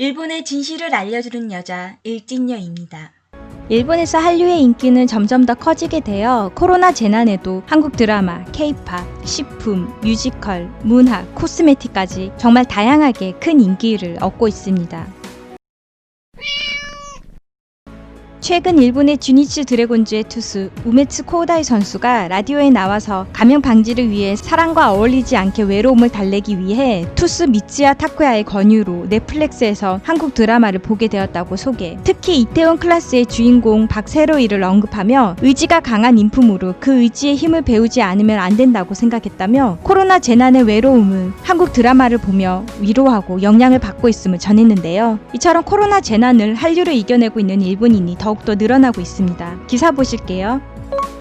일본의 진실을 알려주는 여자 일진녀입니다. 일본에서 한류의 인기는 점점 더 커지게 되어 코로나 재난에도 한국 드라마, 케이팝, 식품, 뮤지컬, 문학, 코스메틱까지 정말 다양하게 큰 인기를 얻고 있습니다. 최근 일본의 주니츠 드래곤즈의 투수 우메츠 코우다이 선수가 라디오에 나와서 감염 방지를 위해 사람과 어울리지 않게 외로움을 달래기 위해 투수 미츠야 타쿠야의 권유로 넷플릭스에서 한국 드라마를 보게 되었다고 소개. 특히 이태원 클라스의 주인공 박세로이를 언급하며 의지가 강한 인품으로 그 의지의 힘을 배우지 않으면 안 된다고 생각했다며 코로나 재난의 외로움을 한국 드라마를 보며 위로하고 영향을 받고 있음을 전했는데요. 이처럼 코로나 재난을 한류로 이겨내고 있는 일본인이 더욱더 늘어나고 있습니다. 기사 보실게요.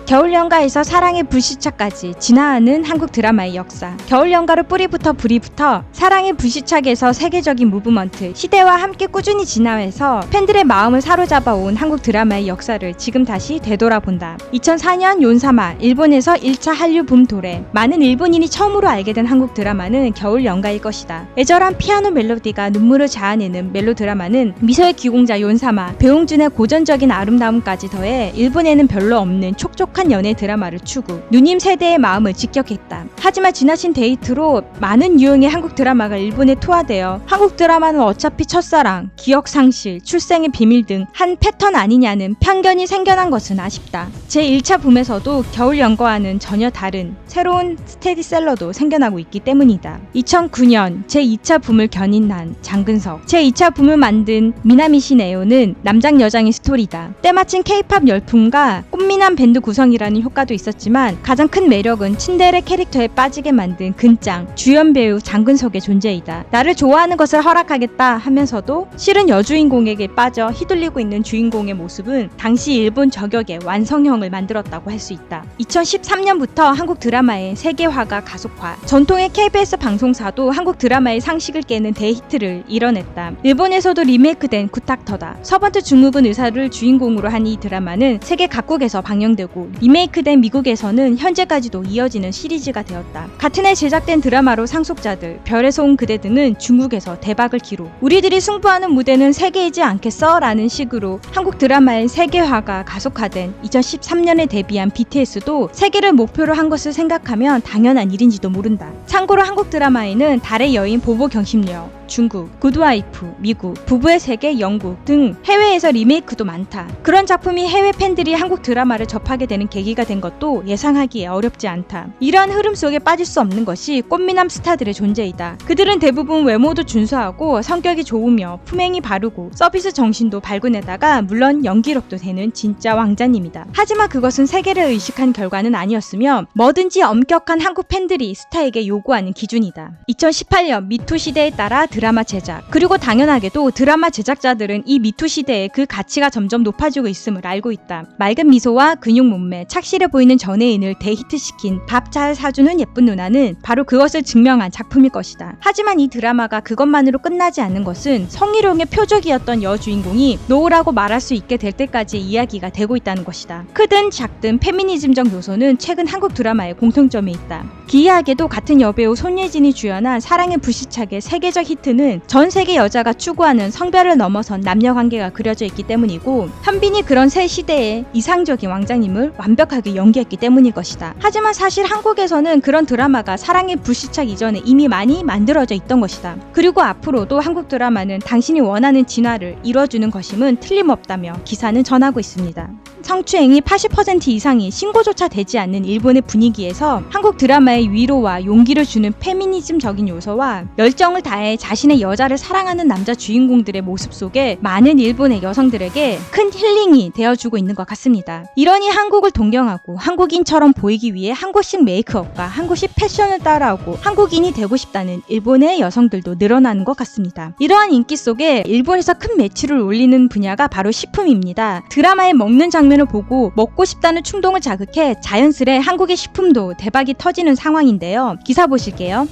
겨울연가에서 사랑의 불시착까지 진화하는 한국 드라마의 역사. 겨울연가로 뿌리부터 불이부터 사랑의 불시착에서 세계적인 무브먼트, 시대와 함께 꾸준히 진화해서 팬들의 마음을 사로잡아온 한국 드라마의 역사를 지금 다시 되돌아본다. 2004년 욘사마, 일본에서 1차 한류 붐 도래. 많은 일본인이 처음으로 알게 된 한국 드라마는 겨울연가일 것이다. 애절한 피아노 멜로디가 눈물을 자아내는 멜로 드라마는 미소의 귀공자 욘사마, 배용준의 고전적인 아름다움까지 더해 일본에는 별로 없는 촉촉한 연애 드라마를 추구, 누님 세대의 마음을 직격했다. 하지만 지나친 데이트로 많은 유형의 한국 드라마가 일본에 투하되어 한국 드라마는 어차피 첫사랑, 기억상실, 출생의 비밀 등 한 패턴 아니냐는 편견이 생겨난 것은 아쉽다. 제1차 붐에서도 겨울연가와는 전혀 다른 새로운 스테디셀러도 생겨나고 있기 때문이다. 2009년 제2차 붐을 견인한 장근석, 제2차 붐을 만든 미나미시 네오는 남장 여장의 스토리다. 때마침 케이팝 열풍과 꽃미남 밴드 구성이라는 효과도 있었지만 가장 큰 매력은 츤데레 캐릭터에 빠지게 만든 근짱, 주연 배우 장근석의 존재이다. 나를 좋아하는 것을 허락하겠다 하면서도 실은 여주인공에게 빠져 휘둘리고 있는 주인공의 모습은 당시 일본 저격의 완성형을 만들었다고 할 수 있다. 2013년부터 한국 드라마의 세계화가 가속화, 전통의 KBS 방송사도 한국 드라마의 상식을 깨는 대히트를 이뤄냈다. 일본에서도 리메이크된 굿닥터다. 서번트 중국은 의사를 주인공으로 한 이 드라마는 세계 각국에서 방영되고 리메이크된 미국에서는 현재까지도 이어지는 시리즈가 되었다. 같은 해 제작된 드라마로 상속자들, 별에서 온 그대 등은 중국에서 대박을 기록. 우리들이 승부하는 무대는 세계이지 않겠어? 라는 식으로 한국 드라마의 세계화가 가속화된 2013년에 데뷔한 BTS도 세계를 목표로 한 것을 생각하면 당연한 일인지도 모른다. 참고로 한국 드라마에는 달의 여인 보보 경심녀, 중국, 굿와이프, 미국, 부부의 세계, 영국 등 해외에서 리메이크도 많다. 그런 작품이 해외 팬들이 한국 드라마를 접하게 되는 계기가 된 것도 예상하기에 어렵지 않다. 이러한 흐름 속에 빠질 수 없는 것이 꽃미남 스타들의 존재이다. 그들은 대부분 외모도 준수하고 성격이 좋으며 품행이 바르고 서비스 정신도 발군에다가 물론 연기력도 되는 진짜 왕자님이다. 하지만 그것은 세계를 의식한 결과는 아니었으며 뭐든지 엄격한 한국 팬들이 스타에게 요구하는 기준이다. 2018년 미투 시대에 따라 드라마 제작, 그리고 당연하게도 드라마 제작자들은 이 미투 시대에 그 가치가 점점 높아지고 있음을 알고 있다. 맑은 미소와 근육 몸매, 착실해 보이는 전혜인을 대히트시킨 밥 잘 사주는 예쁜 누나는 바로 그것을 증명한 작품일 것이다. 하지만 이 드라마가 그것만으로 끝나지 않는 것은 성희롱의 표적이었던 여주인공이 노후라고 말할 수 있게 될 때까지 이야기가 되고 있다는 것이다. 크든 작든 페미니즘적 요소는 최근 한국 드라마에 공통점이 있다. 기이하게도 같은 여배우 손예진이 주연한 사랑의 불시착의 세계적 히트는 전 세계 여자가 추구하는 성별을 넘어선 남녀관계가 그려져 있기 때문이고, 현빈이 그런 새 시대의 이상적인 왕자님을 완벽하게 연기했기 때문일 것이다. 하지만 사실 한국에서는 그런 드라마가 사랑의 불시착 이전에 이미 많이 만들어져 있던 것이다. 그리고 앞으로도 한국 드라마는 당신이 원하는 진화를 이뤄주는 것임은 틀림없다며 기사는 전하고 있습니다. 성추행이 80% 이상이 신고조차 되지 않는 일본의 분위기에서 한국 드라마의 위로와 용기를 주는 페미니즘적인 요소와 열정을 다해 자신의 여자를 사랑하는 남자 주인공들의 모습 속에 많은 일본의 여성들에게 큰 힐링이 되어주고 있는 것 같습니다. 이러니 한국을 동경하고 한국인처럼 보이기 위해 한국식 메이크업과 한국식 패션을 따라하고 한국인이 되고 싶다는 일본의 여성들도 늘어나는 것 같습니다. 이러한 인기 속에 일본에서 큰 매출을 올리는 분야가 바로 식품입니다. 드라마에 먹는 장면을 보고 먹고 싶다는 충동을 자극해 자연스레 한국의 식품도 대박이 터지는 상황인데요. 기사 보실게요.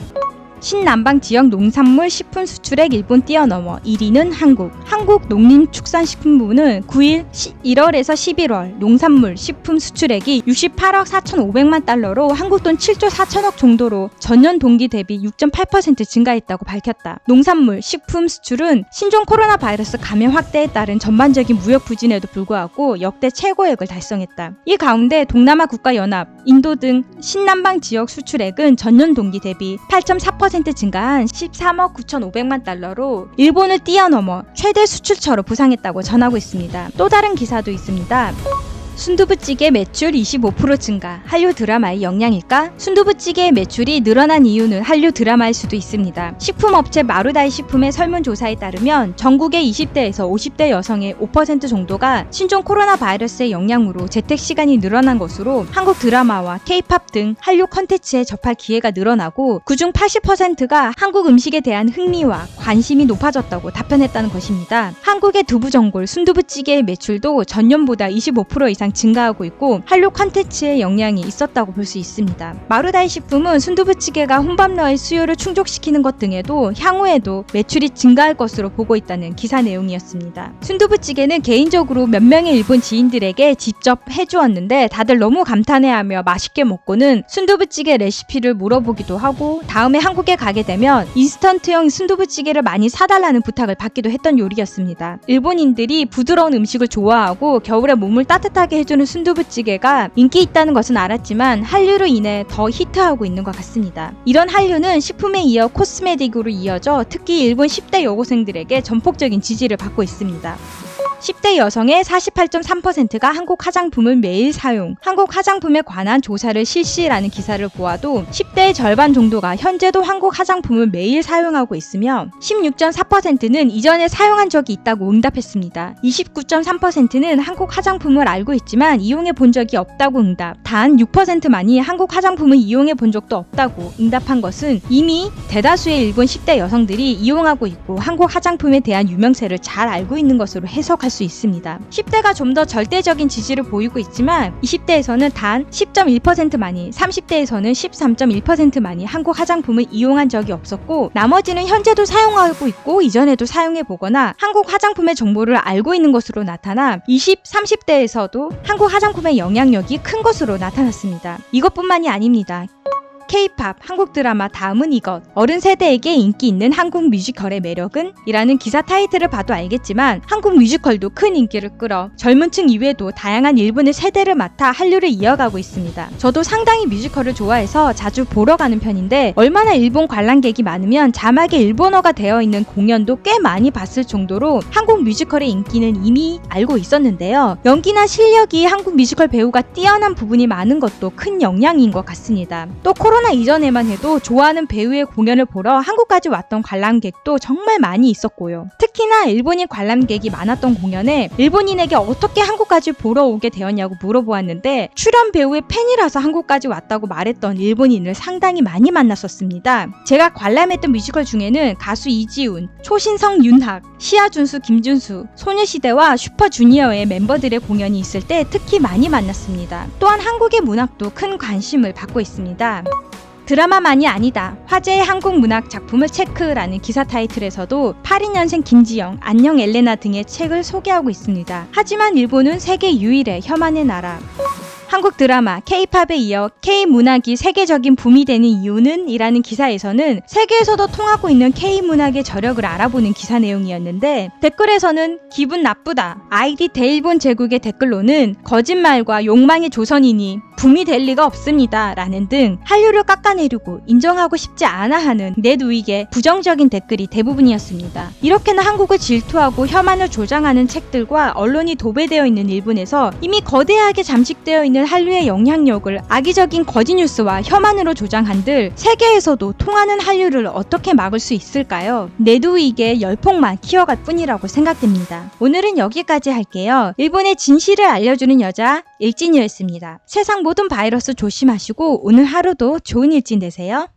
신남방 지역 농산물 식품 수출액 일본 뛰어넘어 1위는 한국. 한국농림축산식품부는 9일 1월에서 11월 농산물 식품 수출액이 68억 4,500만 달러로 한국 돈 7조 4천억 정도로 전년 동기 대비 6.8% 증가했다고 밝혔다. 농산물 식품 수출은 신종 코로나 바이러스 감염 확대에 따른 전반적인 무역 부진에도 불구하고 역대 최고액을 달성했다. 이 가운데 동남아 국가연합, 인도 등 신남방 지역 수출액은 전년 동기 대비 8.4% 증가한 13억 9,500만 달러로 일본을 뛰어넘어 최대 수출처로 부상했다고 전하고 있습니다. 또 다른 기사도 있습니다. 순두부찌개 매출 25% 증가, 한류 드라마의 영향일까? 순두부찌개의 매출이 늘어난 이유는 한류 드라마일 수도 있습니다. 식품업체 마루다이 식품의 설문조사에 따르면 전국의 20대에서 50대 여성의 5% 정도가 신종 코로나 바이러스의 영향으로 재택시간이 늘어난 것으로 한국 드라마와 K-팝 등 한류 컨텐츠에 접할 기회가 늘어나고 그중 80%가 한국 음식에 대한 흥미와 관심이 높아졌다고 답변했다는 것입니다. 한국의 두부전골 순두부찌개의 매출도 전년보다 25% 이상 증가하고 있고 한류 콘텐츠의 영향이 있었다고 볼 수 있습니다. 마루다이 식품은 순두부찌개가 혼밥러의 수요를 충족시키는 것 등에도 향후에도 매출이 증가할 것으로 보고 있다는 기사 내용이었습니다. 순두부찌개는 개인적으로 몇 명의 일본 지인들에게 직접 해주었는데 다들 너무 감탄해하며 맛있게 먹고는 순두부찌개 레시피를 물어보기도 하고 다음에 한국에 가게 되면 인스턴트형 순두부찌개를 많이 사달라는 부탁을 받기도 했던 요리였습니다. 일본인들이 부드러운 음식을 좋아하고 겨울에 몸을 따뜻하게 해주는 순두부찌개가 인기 있다는 것은 알았지만 한류로 인해 더 히트하고 있는 것 같습니다. 이런 한류는 식품에 이어 코스메틱으로 이어져 특히 일본 10대 여고생들에게 전폭적인 지지를 받고 있습니다. 10대 여성의 48.3%가 한국 화장품을 매일 사용, 한국 화장품에 관한 조사를 실시라는 기사를 보아도 10대의 절반 정도가 현재도 한국 화장품을 매일 사용하고 있으며 16.4%는 이전에 사용한 적이 있다고 응답했습니다. 29.3%는 한국 화장품을 알고 있지만 이용해 본 적이 없다고 응답, 단 6%만이 한국 화장품을 이용해 본 적도 없다고 응답한 것은 이미 대다수의 일본 10대 여성들이 이용하고 있고 한국 화장품에 대한 유명세를 잘 알고 있는 것으로 해석할 수 있습니다. 10대가 좀 더 절대적인 지지를 보이고 있지만 20대에서는 단 10.1%만이, 30대에서는 13.1%만이 한국 화장품을 이용한 적이 없었고 나머지는 현재도 사용하고 있고 이전에도 사용해 보거나 한국 화장품의 정보를 알고 있는 것으로 나타나 20, 30대에서도 한국 화장품의 영향력이 큰 것으로 나타났습니다. 이것뿐만이 아닙니다. K-팝, 한국 드라마 다음은 이것. 어른 세대에게 인기 있는 한국 뮤지컬의 매력은? 이라는 기사 타이틀을 봐도 알겠지만 한국 뮤지컬도 큰 인기를 끌어 젊은 층 이외에도 다양한 일본의 세대를 맡아 한류를 이어가고 있습니다. 저도 상당히 뮤지컬을 좋아해서 자주 보러 가는 편인데 얼마나 일본 관람객이 많으면 자막에 일본어가 되어 있는 공연도 꽤 많이 봤을 정도로 한국 뮤지컬의 인기는 이미 알고 있었는데요. 연기나 실력이 한국 뮤지컬 배우가 뛰어난 부분이 많은 것도 큰 영향인 것 같습니다. 또 코로나 이전에만 해도 좋아하는 배우의 공연을 보러 한국까지 왔던 관람객도 정말 많이 있었고요. 특히나 일본인 관람객이 많았던 공연에 일본인에게 어떻게 한국까지 보러 오게 되었냐고 물어보았는데 출연 배우의 팬이라서 한국까지 왔다고 말했던 일본인을 상당히 많이 만났었습니다. 제가 관람했던 뮤지컬 중에는 가수 이지훈, 초신성 윤학, 시아준수 김준수, 소녀시대와 슈퍼주니어의 멤버들의 공연이 있을 때 특히 많이 만났습니다. 또한 한국의 문학도 큰 관심을 받고 있습니다. 드라마만이 아니다. 화제의 한국 문학 작품을 체크라는 기사 타이틀에서도 82년생 김지영, 안녕 엘레나 등의 책을 소개하고 있습니다. 하지만 일본은 세계 유일의 혐한의 나라. 한국 드라마, K-팝에 이어 K-문학이 세계적인 붐이 되는 이유는? 이라는 기사에서는 세계에서도 통하고 있는 K-문학의 저력을 알아보는 기사 내용이었는데 댓글에서는 기분 나쁘다. 아이디 대일본 제국의 댓글로는 거짓말과 욕망의 조선이니 붐이 될 리가 없습니다. 라는 등 한류를 깎아내리고 인정하고 싶지 않아 하는 넷 우익의 부정적인 댓글이 대부분이었습니다. 이렇게나 한국을 질투하고 혐한을 조장하는 책들과 언론이 도배되어 있는 일본에서 이미 거대하게 잠식되어 있는 한류의 영향력을 악의적인 거짓 뉴스와 혐한으로 조장한들 세계에서도 통하는 한류를 어떻게 막을 수 있을까요? 넷 우익의 열폭만 키워갈 뿐이라고 생각됩니다. 오늘은 여기까지 할게요. 일본의 진실을 알려주는 여자 일진이었습니다. 세상 모든 바이러스 조심하시고 오늘 하루도 좋은 일진 되세요.